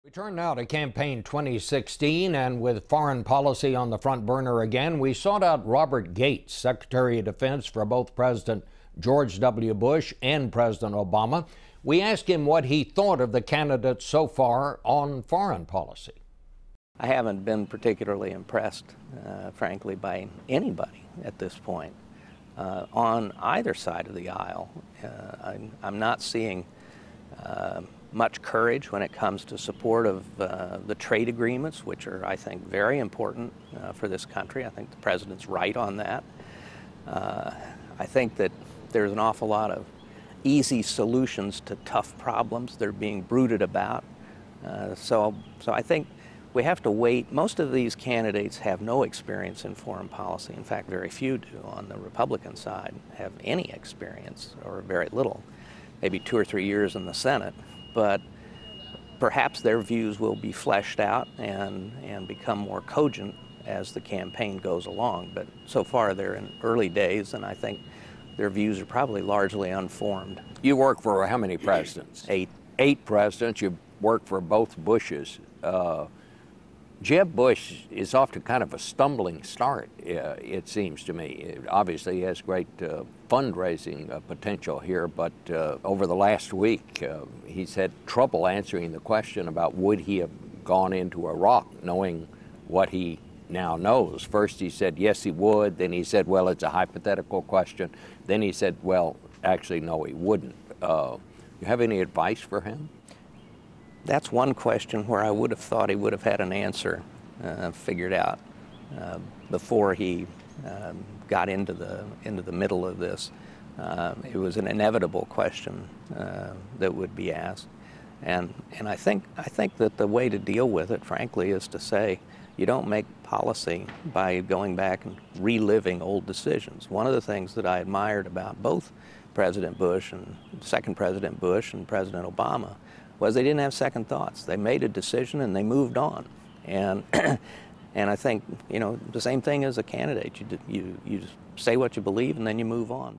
We turn now to campaign 2016, and with foreign policy on the front burner again, we sought out Robert Gates, Secretary of Defense for both President George W. Bush and President Obama. We asked him what he thought of the candidates so far on foreign policy. I haven't been particularly impressed, frankly, by anybody at this point on either side of the aisle. I'm not seeing much courage when it comes to support of the trade agreements, which are, I think, very important for this country. I think the president's right on that. I think that there's an awful lot of easy solutions to tough problems that are being brooded about. So I think we have to wait. Most of these candidates have no experience in foreign policy. In fact, very few do on the Republican side have any experience, or very little, maybe 2 or 3 years in the Senate. But perhaps their views will be fleshed out and become more cogent as the campaign goes along. But so far they're in early days, and I think their views are probably largely unformed. You work for how many presidents? 8. 8 presidents. You work for both Bushes. Jeb Bush is off to kind of a stumbling start, it seems to me. Obviously, he has great fundraising potential here, but over the last week, he's had trouble answering the question about would he have gone into Iraq knowing what he now knows. First he said yes he would, then he said, well, it's a hypothetical question. Then he said, well, actually no, he wouldn't. You have any advice for him? That's one question where I would have thought he would have had an answer figured out before he got into the middle of this. It was an inevitable question that would be asked, and I think that the way to deal with it, frankly, is to say you don't make policy by going back and reliving old decisions. One of the things that I admired about both President Bush and second President Bush and President Obama was they didn't have second thoughts. They made a decision and they moved on. And and I think, you know, the same thing as a candidate. You say what you believe and then you move on.